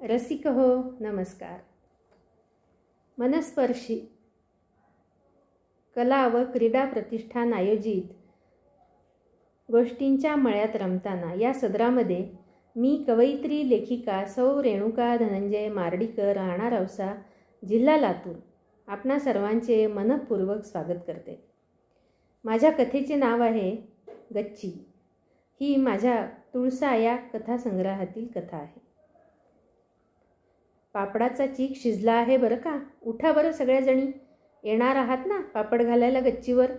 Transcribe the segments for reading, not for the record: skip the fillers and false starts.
रसिक हो नमस्कार. मनस्पर्शी कला व क्रीडा प्रतिष्ठान आयोजित गोष्टींच्या मळ्यात रमताना या सदरामध्ये मी कवयित्री लेखिका सौ रेणुका धनंजय मार्डीकर, राहणार औसा, जिल्हा लातूर, आपणा सर्वांचे मनपूर्वक स्वागत करते. माझ्या कथेचे नाव आहे गच्ची. ही माझ्या तुळसा या कथासंग्रहातील कथा आहे. पापडाचा चीक शिजला आहे बरं का, उठा बरं सगळ्याजणी, येणार आहात ना पापड घालायला गच्चीवर,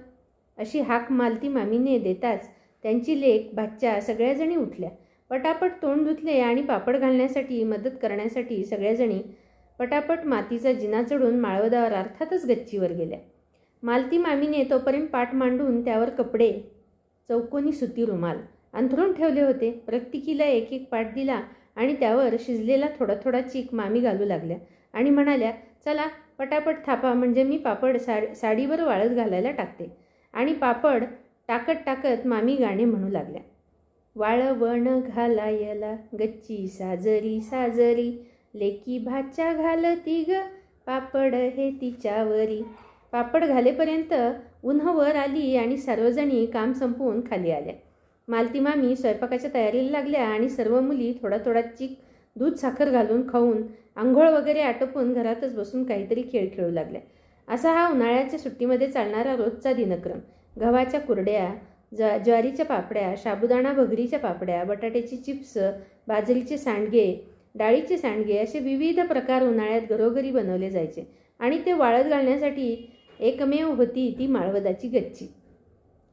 अशी हाक मालती मामीने देताच त्यांची लेक भाच्या सगळ्याजणी उठल्या. पटापट तोंड धुतले आणि पापड घालण्यासाठी मदत करण्यासाठी सगळ्याजणी पटापट मातीचा जिना चढून माळवदावर अर्थातच गच्चीवर गेल्या. मालती मामीने तोपर्यंत पाट मांडून त्यावर कपडे, चौकोनी सुती रुमाल अंथरून ठेवले होते. प्रत्येकीला एक एक पाट दिला आणि त्यावर शिजलेला थोडा थोडा चीक मामी घालू लागल्या आणि म्हणाल्या, चला पटापट थापा, म्हणजे मी पापड साडीवर वाळत घालायला टाकते. आणि पापड टाकत टाकत मामी गाणे म्हणू लागल्या. वाळवण घालायला गच्ची साजरी साजरी, लेकी भाच्या घालती ग पापड हे तिच्यावरी. पापड घालेपर्यंत उन्ह वर आली आणि सर्वजणी काम संपवून खाली आल्या. मालती मामी स्वयंपाकाच्या तयारीला लागल्या आणि सर्व मुली थोडा थोडा चीक दूध साखर घालून खाऊन आंघोळ वगैरे आटोपून घरातच बसून काहीतरी खेळ खेळू लागल्या. असा हा उन्हाळ्याच्या सुट्टीमध्ये चालणारा रोजचा दिनक्रम. गव्हाच्या कुरड्या, ज्वारीच्या पापड्या, साबुदाणा भगरीच्या पापड्या, बटाट्याची चिप्स, बाजरीचे सांडगे, डाळीचे सांडगे असे विविध प्रकार उन्हाळ्यात घरोघरी बनवले जायचे. आणि ते वाळत घालण्यासाठी एकमेव होती ती माळवदाची गच्ची.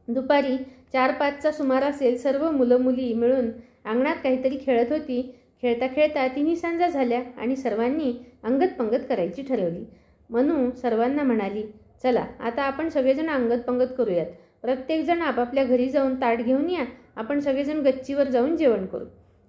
दुपारी 4-5चा सुमार असेल. सर्व मुलं मुली मिळून अंगणात काहीतरी खेळत होती. खेळता खेळता तिन्ही सांजा झाल्या आणि सर्वांनी अंगत पंगत करायची ठरवली. मनू सर्वांना म्हणाली, चला आता आपण सगळेजण अंगत पंगत करूयात. प्रत्येकजण आपापल्या घरी जाऊन ताट घेऊन या, आपण सगळेजण गच्चीवर जाऊन जेवण करू.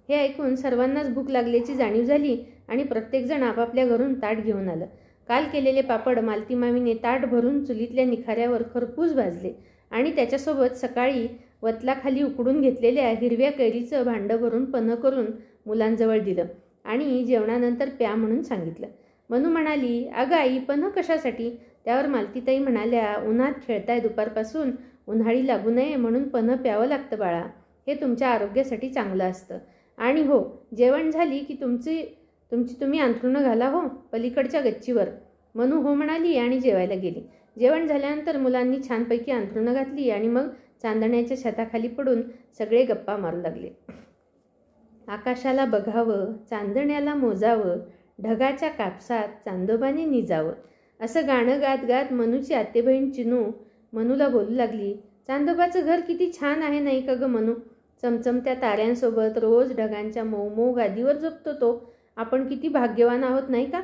हे ऐकून सर्वांनाच भूक लागल्याची जाणीव झाली आणि प्रत्येकजण आपापल्या घरून ताट घेऊन आलं. काल केलेले पापड मालती मामीने ताट भरून चुलीतल्या निखाऱ्यावर खरपूस भाजले आणि त्याच्यासोबत सकाळी वतलाखाली उकडून घेतलेल्या हिरव्या कैरीचं भांडं भरून पन्ह करून मुलांजवळ दिलं आणि जेवणानंतर प्या म्हणून सांगितलं. मनू म्हणाली, अगं आई, पन्ह कशासाठी? त्यावर मालतीताई म्हणाल्या, उन्हात खेळताय दुपारपासून, उन्हाळी लागू नये म्हणून पन्ह प्यावं लागतं बाळा, हे तुमच्या आरोग्यासाठी चांगलं असतं. आणि हो, जेवण झाली की तुम्ही अंथरुणं घाला हो पलीकडच्या गच्चीवर. मनू हो म्हणाली आणि जेवायला गेली. जेवण झाल्यानंतर मुलांनी छानपैकी अंथरुणं घातली आणि मग चांदण्याच्या छताखाली पडून सगळे गप्पा मारू लागले. आकाशाला बघावं, चांदण्याला मोजावं, ढगाच्या कापसात चांदोबाने निजावं, असं गाणं गात गात मनूची आते बहीण चिनू मनूला बोलू लागली. चांदोबाचं घर किती छान आहे नाही का ग मनू? चमचमत्या ताऱ्यांसोबत रोज ढगांच्या मऊ गादीवर झोपतो तो. आपण किती भाग्यवान आहोत नाही का?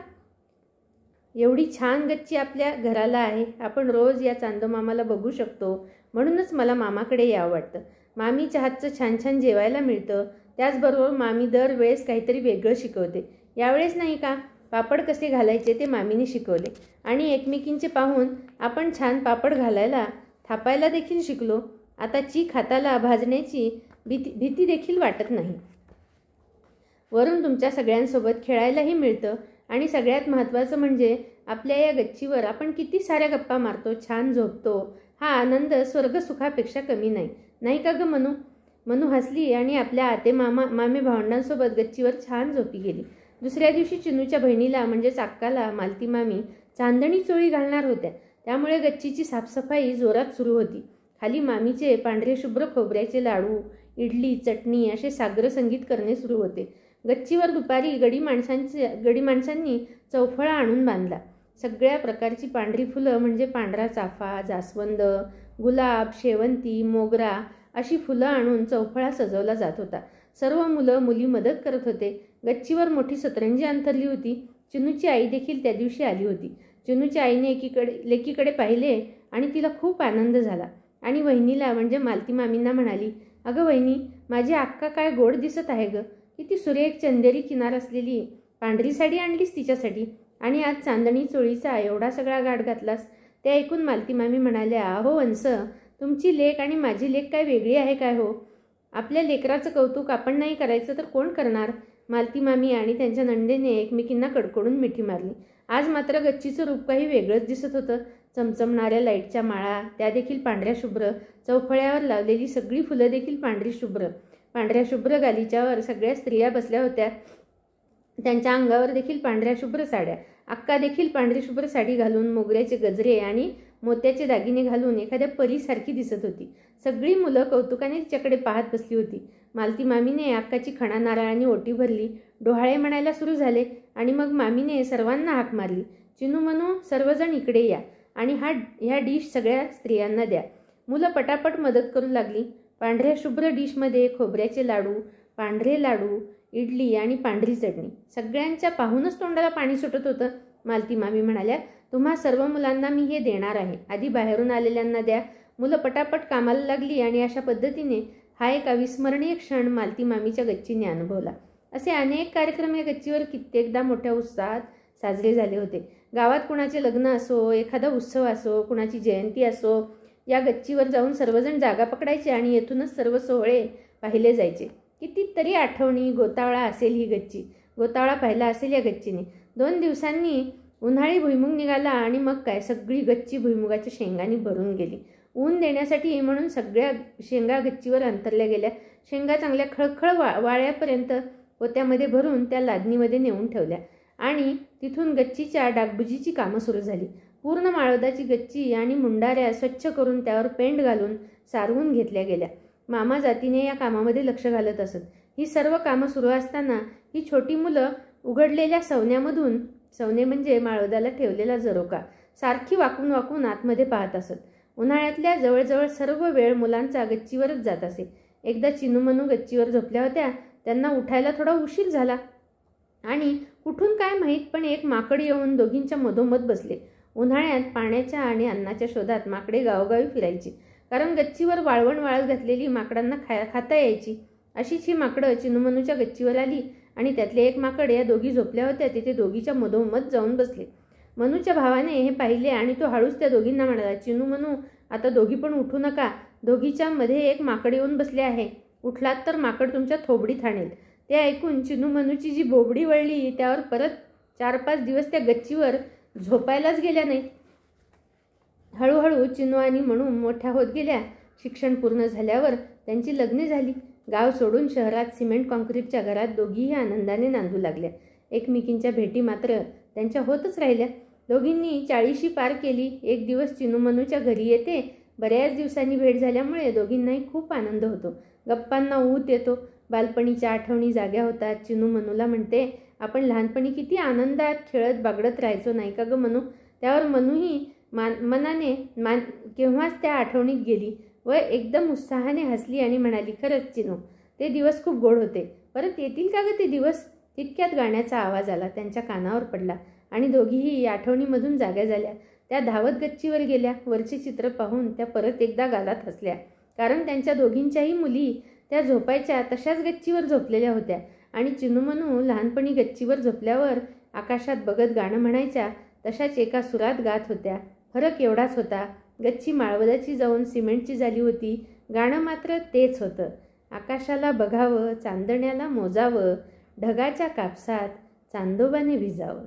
एवढी छान गच्ची आपल्या घराला आहे. आपण रोज या चांदोमामाला बघू शकतो. म्हणूनच मला मामाकडे यावं वाटतं. मामीच्या हातचं छान छान जेवायला मिळतं. त्याचबरोबर मामी दरवेळेस काहीतरी वेगळं शिकवते. यावेळेस नाही का पापड कसे घालायचे ते मामीने शिकवले आणि एकमेकींचे पाहून आपण छान पापड घालायला थापायला देखील शिकलो. आता चीक हाताला भाजण्याची भीती देखील वाटत नाही. वरून तुमच्या सगळ्यांसोबत खेळायलाही मिळतं आणि सगळ्यात महत्त्वाचं म्हणजे आपल्या या गच्चीवर आपण किती साऱ्या गप्पा मारतो, छान झोपतो. हा आनंद स्वर्गसुखापेक्षा कमी नाही, नाही का ग मनू? मनू हसली आणि आपल्या आते मामे भावंडांसोबत गच्चीवर छान झोपी गेली. दुसऱ्या दिवशी चिनूच्या बहिणीला म्हणजेच अक्काला मालती मामी चांदणी चोळी घालणार होत्या. त्यामुळे गच्चीची साफसफाई जोरात सुरू होती. खाली मामीचे पांढरे शुभ्र खोबऱ्याचे लाडू, इडली, चटणी असे साग्र संगीत करणे सुरू होते. गच्चीवर दुपारी गडी माणसांनी चौफळा आणून बांधला. सगळ्या प्रकारची पांढरी फुलं म्हणजे पांढरा चाफा, जास्वंद, गुलाब, शेवंती, मोगरा अशी फुलं आणून चौफळा सजवला जात होता. सर्व मुलं मुली मदत करत होते. गच्चीवर मोठी सतरंजी अंथरली होती. चिनूची आई देखील त्या दिवशी आली होती. चिनूच्या आईने लेकीकडे पाहिले आणि तिला खूप आनंद झाला आणि वहिनीला म्हणजे मालती मामींना म्हणाली, अगं वहिनी, माझी अक्का काय गोड दिसत आहे ग. किती सुरेख चंदेरी किनार असलेली पांढरी साडी आणलीस तिच्यासाठी आणि आज चांदणी चोळीचा एवढा सगळा गाठ घातलास. ते ऐकून मालती मामी म्हणाल्या, अहो वंस, तुमची लेक आणि माझी लेक काय वेगळी आहे काय हो? आपल्या लेकराचं कौतुक आपण नाही करायचं तर कोण करणार? मालती मामी आणि त्यांच्या नंदेने एकमेकींना कडकडून मिठी मारली. आज मात्र गच्चीचं रूप काही वेगळंच दिसत होतं. चमचमणाऱ्या लाईटच्या माळा, त्या देखील पांढऱ्या शुभ्र, चौफळ्यावर लावलेली सगळी फुलं देखील पांढरी शुभ्र. पांढऱ्या शुभ्र गालीच्यावर सगळ्या स्त्रिया बसल्या होत्या. त्यांच्या अंगावर देखील पांढऱ्या शुभ्र साड्या. अक्का देखील पांढरी शुभ्र साडी घालून, मोगऱ्याचे गजरे आणि मोत्याचे दागिने घालून एखाद्या परीसारखी दिसत होती. सगळी मुलं कौतुकाने तिच्याकडे पाहत बसली होती. मालती मामीने अक्काची खणा नारळाने ओटी भरली. डोहाळे म्हणायला सुरू झाले आणि मग मामीने सर्वांना हाक मारली, चिनू मनू सर्वजण इकडे या आणि ह्या डिश सगळ्या स्त्रियांना द्या. मुलं पटापट मदत करू लागली. पांढऱ्या शुभ्र डिशमध्ये खोबऱ्याचे लाडू, पांढरे लाडू, इडली आणि पांढरी चटणी. सगळ्यांच्या पाहूनच तोंडाला पाणी सुटत होतं. मालती मामी म्हणाल्या, तुम्हा सर्व मुलांना मी हे देणार आहे. आधी बाहेरून आलेल्यांना द्या. मुलं पटापट कामाला लागली आणि अशा पद्धतीने हा एक अविस्मरणीय क्षण मालती मामीच्या गच्चीने अनुभवला. असे अनेक कार्यक्रम या गच्चीवर कित्येकदा मोठ्या उत्साहात साजरे झाले होते. गावात कुणाचे लग्न असो, एखादा उत्सव असो, कुणाची जयंती असो, या गच्चीवर जाऊन सर्वजण जागा पकडायचे आणि येथूनच सर्व सोहळे पाहिले जायचे. कितीतरी आठवणी, गोतावळा असेल ही गच्ची. गोतावळा पाहिला असेल या गच्चीने. 2 दिवसांनी उन्हाळी भुईमुग निघाला आणि मग काय, सगळी गच्ची भुईमुगाच्या शेंगांनी भरून गेली. ऊन देण्यासाठी म्हणून सगळ्या शेंगा गच्चीवर अंतरल्या गेल्या. शेंगा चांगल्या खळखळ वाळ्यापर्यंत पोत्यामध्ये भरून त्या लादणीमध्ये नेऊन ठेवल्या आणि तिथून गच्चीच्या डागडुजीची कामं सुरू झाली. पूर्ण माळवदाची गच्ची आणि मुंडाऱ्या स्वच्छ करून त्यावर पेंट घालून सारवून घेतल्या गेल्या. मामा जातीने या कामामध्ये लक्ष घालत असत. ही सर्व कामं सुरू असताना ही छोटी मुलं उघडलेल्या सवन्यामधून, सवने म्हणजे माळवदाला ठेवलेला झरोका, सारखी वाकून वाकून आतमध्ये पाहत असत. उन्हाळ्यातल्या जवळजवळ सर्व वेळ मुलांचा गच्चीवरच जात असे. एकदा चिनूमनू गच्चीवर झोपल्या होत्या. त्यांना उठायला थोडा उशीर झाला आणि कुठून काय माहीत पण एक माकड येऊन दोघींच्या मधोमध बसले. उन्हाळ्यात पाण्याच्या आणि अन्नाच्या शोधात माकडे गावोगावी फिरायची, कारण गच्चीवर वाळवण वाळत घातलेली माकडांना खाता यायची. अशीच ही माकडं चिनूमनूच्या गच्चीवर आली आणि त्यातले एक माकड या दोघी झोपल्या होत्या तिथे दोघीच्या मधोमध जाऊन बसले. मनूच्या भावाने हे पाहिले आणि तो हळूच त्या दोघींना म्हणाला, चिनू मनू, आता दोघी पण उठू नका. दोघीच्या मध्ये एक माकड येऊन बसले आहे. उठलात तर माकड तुमच्या थोबडीत हाणेल. ते ऐकून चिनू मनूची जी बोबडी वळली, त्यावर परत 4-5 दिवस त्या गच्चीवर झोपायलाच गेल्या नाहीत. हळूहळू चिनू आणि मनू मोठ्या होत गेल्या. शिक्षण पूर्ण झाल्यावर त्यांची लग्ने झाली. गाव सोडून शहरात सिमेंट कॉन्क्रीटच्या घरात दोघीही आनंदाने नांदू लागल्या. एकमेकींच्या भेटी मात्र त्यांच्या होतच राहिल्या. दोघींनी 40शी पार केली. एक दिवस चिनू मनूच्या घरी येते. बऱ्याच दिवसांनी भेट झाल्यामुळे दोघींनाही खूप आनंद होतो. गप्पांना ऊत येतो. बालपणीच्या आठवणी जाग्या होतात. चिनू मनूला म्हणते, आपण लहानपणी किती आनंदात खेळत बागडत राहायचो नाही का गं मनू? त्यावर मनूही मनाने केव्हाच त्या आठवणीत गेली व एकदम उत्साहाने हसली आणि म्हणाली, खरंच चिनू, ते दिवस खूप गोड होते. परत येतील का गं ते दिवस? तितक्यात गाण्याचा आवाज आला. त्यांच्या कानावर पडला आणि दोघीही आठवणीमधून जाग्या झाल्या. त्या धावत गच्चीवर गेल्या. वरचे चित्र पाहून त्या परत एकदा गालात हसल्या, कारण त्यांच्या दोघींच्याही मुली त्या झोपायच्या तशाच गच्चीवर झोपलेल्या होत्या आणि चिनूमनू लहानपणी गच्चीवर झोपल्यावर आकाशात बघत गाणं म्हणायच्या तशाच एका सुरात गात होत्या. फरक एवढाच होता, गच्ची माळवदाची जाऊन सिमेंटची झाली होती. गाणं मात्र तेच होतं. आकाशाला बघावं, चांदण्याला मोजावं, ढगाच्या कापसात चांदोबाने भिजावं.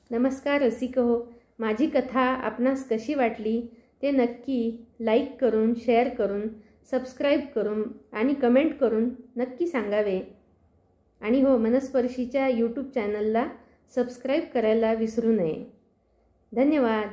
नमस्कार रसिक हो, माझी कथा आपणास कशी वाटली ते नक्की लाईक करून, शेअर करून, सबस्क्राईब करून आणि कमेंट करून नक्की सांगावे. आणि हो, मनस्पर्शीच्या यूट्यूब चॅनलला सबस्क्राईब करायला विसरू नये. धन्यवाद.